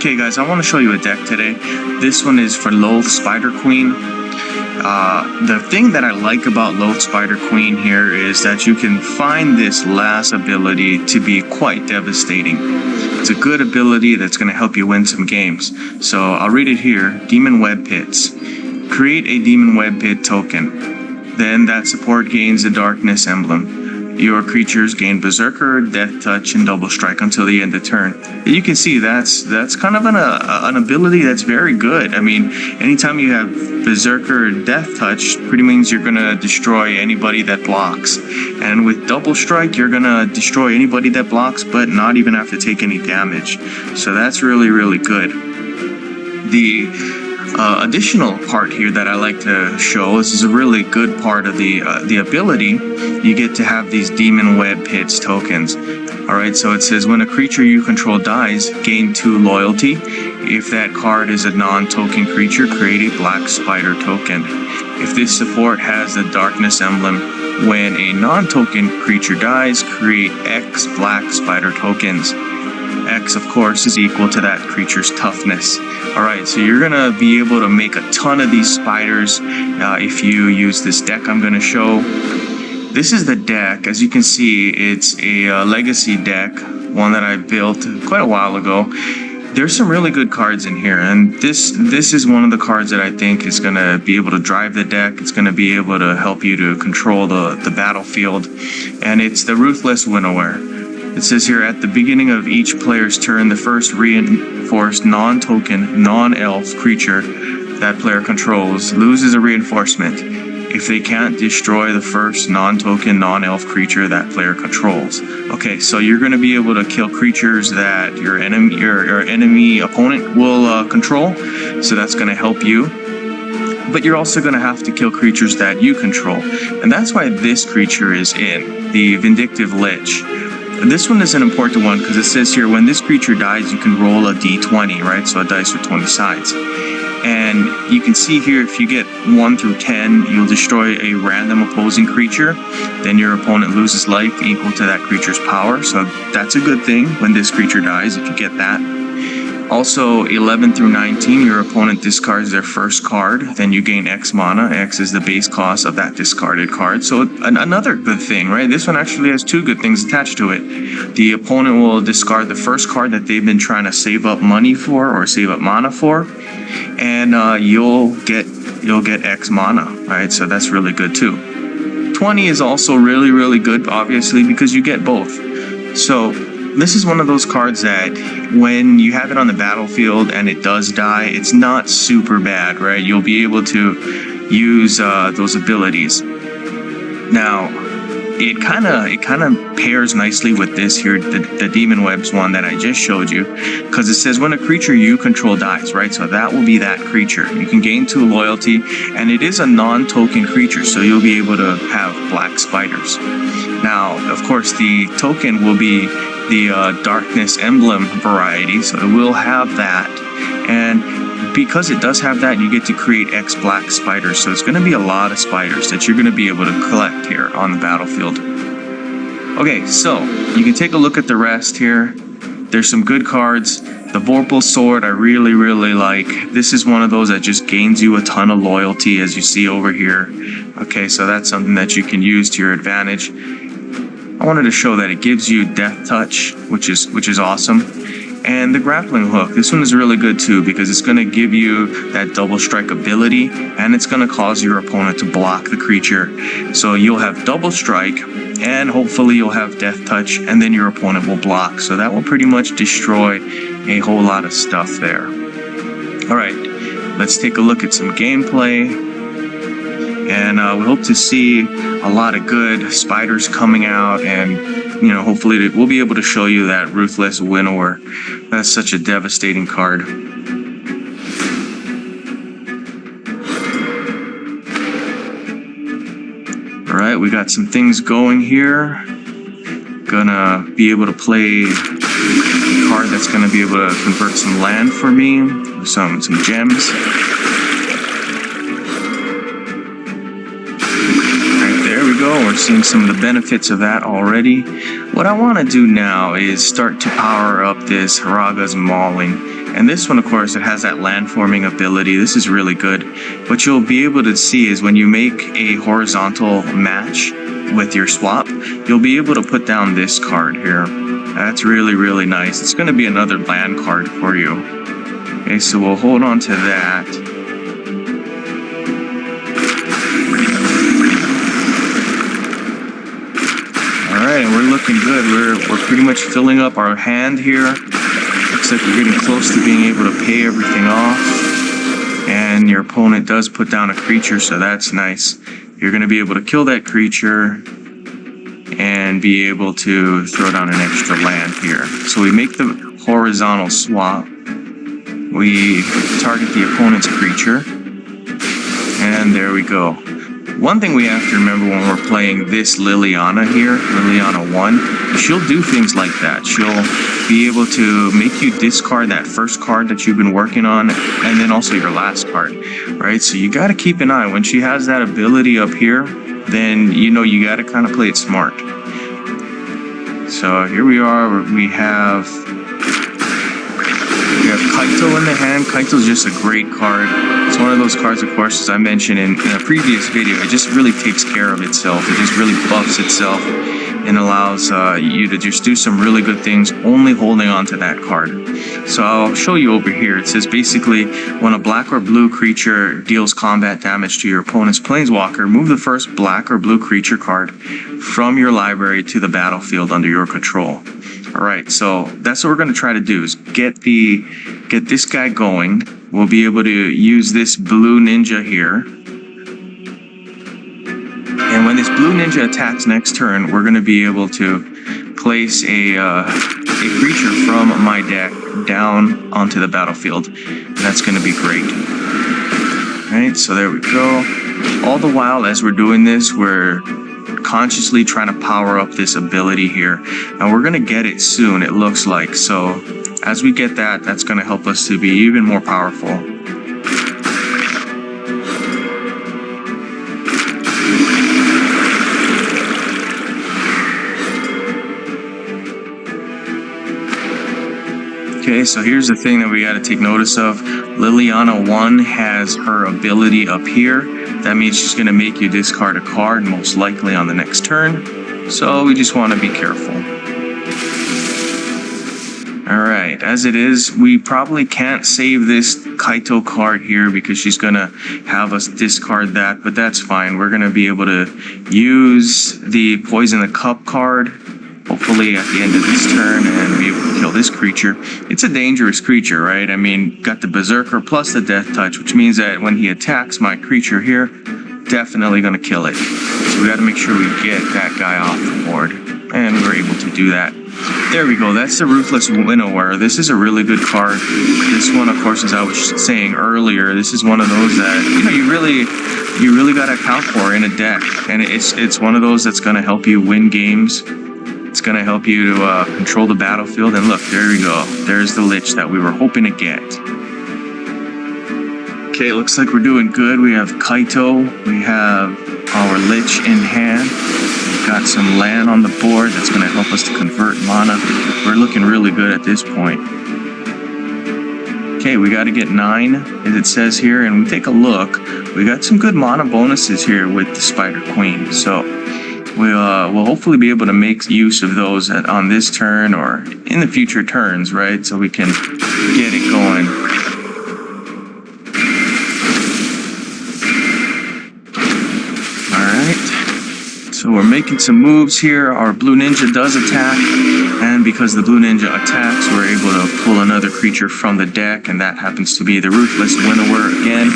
Okay guys, I want to show you a deck today. This one is for Loath Spider Queen. The thing that I like about Loath Spider Queen here is that you can find this last ability to be quite devastating. It's a good ability that's going to help you win some games. So I'll read it here. Demon Web Pits. Create a Demon Web Pit token. Then that support gains a Darkness emblem. Your creatures gain Berserker, Death Touch, and Double Strike until the end of turn. You can see that's kind of an ability that's very good. I mean, anytime you have Berserker or Death Touch, pretty means you're gonna destroy anybody that blocks. And with Double Strike, you're gonna destroy anybody that blocks, but not even have to take any damage. So that's really, really good. The additional part here that I like to show, this is a really good part of the ability. You get to have these Demon Web Pits tokens. Alright, so it says when a creature you control dies, gain 2 loyalty. If that card is a non-token creature, create a Black Spider token. If this support has the Darkness emblem, when a non-token creature dies, create X Black Spider tokens. X, of course, is equal to that creature's toughness. Alright, so you're going to be able to make a ton of these spiders if you use this deck I'm going to show. This is the deck. As you can see, it's a legacy deck, one that I built quite a while ago. There's some really good cards in here, and this is one of the cards that I think is going to be able to drive the deck. It's going to be able to help you to control the battlefield, and it's the Ruthless Winnower. It says here, at the beginning of each player's turn, the first reinforced non-token, non-elf creature that player controls loses a reinforcement if they can't destroy the first non-token, non-elf creature that player controls. Okay, so you're going to be able to kill creatures that your enemy opponent will control, so that's going to help you. But you're also going to have to kill creatures that you control, and that's why this creature is in, the Vindictive Lich. This one is an important one because it says here, when this creature dies, you can roll a d20, right? So a dice with 20 sides. And you can see here, if you get 1 through 10, you'll destroy a random opposing creature. Then your opponent loses life equal to that creature's power. So that's a good thing when this creature dies, if you get that. Also, 11 through 19, your opponent discards their first card. Then you gain X mana. X is the base cost of that discarded card. So another good thing, right? This one actually has 2 good things attached to it. The opponent will discard the first card that they've been trying to save up money for or save up mana for. And you'll get X mana, right? So that's really good too. 20 is also really, really good, obviously, because you get both. So this is one of those cards that when you have it on the battlefield and it does die, it's not super bad, right? You'll be able to use those abilities. Now, it kind of pairs nicely with this here, the Demon Webs one that I just showed you, because it says when a creature you control dies, right? So that will be that creature. You can gain 2 loyalty, and it is a non-token creature, so you'll be able to have Black Spiders. Now, of course, the token will be the Darkness emblem variety, so it will have that. And because it does have that, you get to create X Black Spiders, so it's going to be a lot of spiders that you're going to be able to collect here on the battlefield. Okay, so you can take a look at the rest here. There's some good cards. The Vorpal Sword I really, really like. This is one of those that just gains you a ton of loyalty, as you see over here. Okay, so that's something that you can use to your advantage. I wanted to show that it gives you Death Touch, which is awesome. And the Grappling Hook, this one is really good too, because it's going to give you that Double Strike ability, and it's going to cause your opponent to block the creature. So you'll have Double Strike, and hopefully you'll have Death Touch, and then your opponent will block. So that will pretty much destroy a whole lot of stuff there. Alright, let's take a look at some gameplay. And we hope to see a lot of good spiders coming out, and hopefully we'll be able to show you that Ruthless Winnower. That's such a devastating card. Alright, we got some things going here. Gonna be able to play a card that's gonna be able to convert some land for me, some gems. We're seeing some of the benefits of that already. What I want to do now is start to power up this Haraga's Mauling. And this one, of course, it has that landforming ability. This is really good. What you'll be able to see is when you make a horizontal match with your swap, you'll be able to put down this card here. That's really, really nice. It's going to be another land card for you. Okay, so we'll hold on to that. Alright, and we're looking good. We're pretty much filling up our hand here. Looks like we're getting close to being able to pay everything off. And your opponent does put down a creature, so that's nice. You're going to be able to kill that creature and be able to throw down an extra land here. So we make the horizontal swap. We target the opponent's creature. And there we go. One thing we have to remember when we're playing this Liliana here, Liliana 1, she'll do things like that. She'll be able to make you discard that first card that you've been working on, and then also your last card, right? So you got to keep an eye. When she has that ability up here, then you know you got to kind of play it smart. So here we are. We have Kaito in the hand. Kaito's just a great card. It's one of those cards, of course, as I mentioned in a previous video, it just really takes care of itself. It just really buffs itself and allows you to just do some really good things only holding on to that card. So I'll show you over here. It says basically when a black or blue creature deals combat damage to your opponent's planeswalker, move the first black or blue creature card from your library to the battlefield under your control. Alright, so that's what we're going to try to do is get this guy going. We'll be able to use this blue ninja here. And when this blue ninja attacks next turn, we're going to be able to place a creature from my deck down onto the battlefield. And that's going to be great. Alright, so there we go. All the while as we're doing this, we're consciously trying to power up this ability here, and we're gonna get it soon, it looks like. So as we get that, that's gonna help us to be even more powerful. Okay, so here's the thing that we got to take notice of. Liliana 1 has her ability up here. That means she's going to make you discard a card, most likely on the next turn. So we just want to be careful. Alright, as it is, we probably can't save this Kaito card here because she's going to have us discard that, but that's fine. We're going to be able to use the Poison the Cup card, hopefully at the end of this turn, and be able to kill this creature. It's a dangerous creature, right? I mean, got the Berserker plus the Death Touch, which means that when he attacks my creature here, definitely going to kill it. So we got to make sure we get that guy off the board, and we're able to do that. There we go. That's the Ruthless Winnower. This is a really good card. This one, of course, as I was saying earlier, this is one of those that you really got to account for in a deck, and it's one of those that's going to help you win games. It's going to help you to control the battlefield. And look, there we go. There's the Lich that we were hoping to get. Okay, it looks like we're doing good. We have Kaito. We have our Lich in hand. We've got some land on the board that's going to help us to convert mana. We're looking really good at this point. Okay, we got to get 9, as it says here. And we take a look. We got some good mana bonuses here with the Spider Queen. So we'll hopefully be able to make use of those on this turn or in the future turns, right? So we can get it going. Alright. So we're making some moves here. Our Blue Ninja does attack. And because the Blue Ninja attacks, we're able to pull another creature from the deck. And that happens to be the Ruthless Winnower again.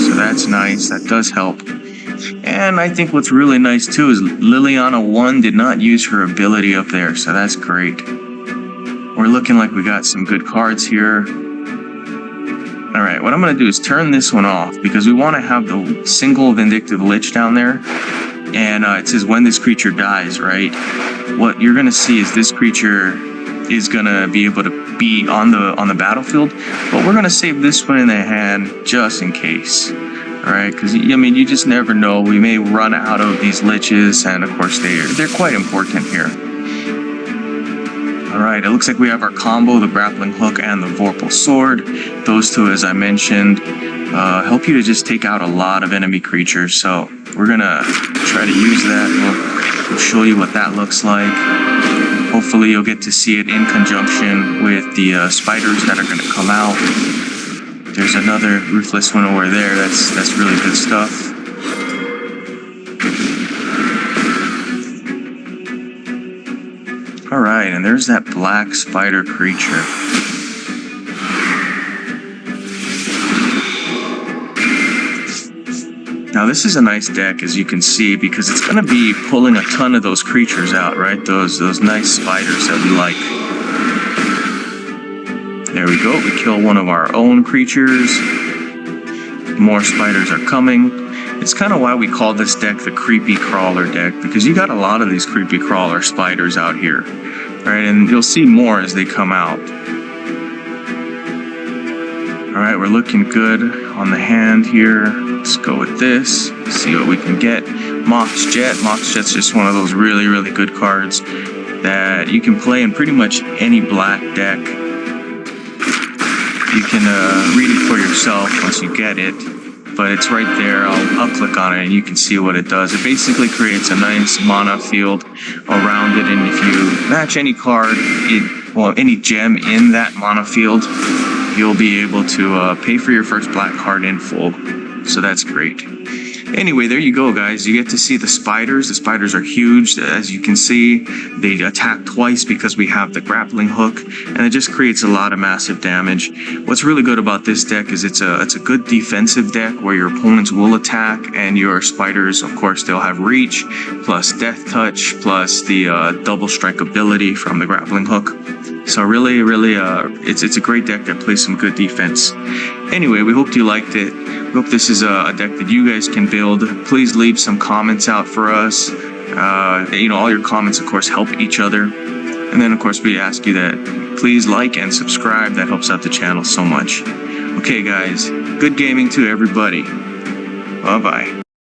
So that's nice. That does help. And I think what's really nice too is Liliana 1 did not use her ability up there, so that's great. We're looking like we got some good cards here. Alright, what I'm going to do is turn this one off because we want to have the single Vindictive Lich down there. And it says when this creature dies, right? What you're going to see is this creature is going to be able to be on the battlefield, but we're going to save this one in the hand just in case. Alright, because, I mean, you just never know. We may run out of these Liches, and of course they're quite important here. Alright, it looks like we have our combo, the grappling hook and the Vorpal sword. Those two, as I mentioned, help you to just take out a lot of enemy creatures. So we're gonna try to use that. We'll show you what that looks like. Hopefully you'll get to see it in conjunction with the spiders that are gonna come out. There's another Ruthless one over there. That's really good stuff. Alright, and there's that black spider creature. Now this is a nice deck, as you can see, because it's going to be pulling a ton of those creatures out, right? Those nice spiders that we like. There we go, we kill one of our own creatures. More spiders are coming. It's kind of why we call this deck the Creepy Crawler deck, because you got a lot of these Creepy Crawler spiders out here, right? And you'll see more as they come out. Alright, we're looking good on the hand here. Let's go with this, see what we can get. Mox Jet. Mox Jet's just one of those really, really good cards that you can play in pretty much any black deck. You can read it for yourself once you get it. But it's right there. I'll click on it and you can see what it does. It basically creates a nice mana field around it, and if you match any card, any gem in that mana field, you'll be able to pay for your first black card in full. So that's great. Anyway, there you go, guys. You get to see the spiders. The spiders are huge. As you can see, they attack twice because we have the grappling hook, and it just creates a lot of massive damage. What's really good about this deck is it's a good defensive deck where your opponents will attack, and your spiders, of course, they'll have reach, plus death touch, plus the double strike ability from the grappling hook. So really, it's a great deck that plays some good defense. Anyway, we hope you liked it. We hope this is a deck that you guys can build. Please leave some comments out for us. All your comments, of course, help each other. And then, of course, we ask you that please like and subscribe. That helps out the channel so much. Okay, guys, good gaming to everybody. Bye-bye.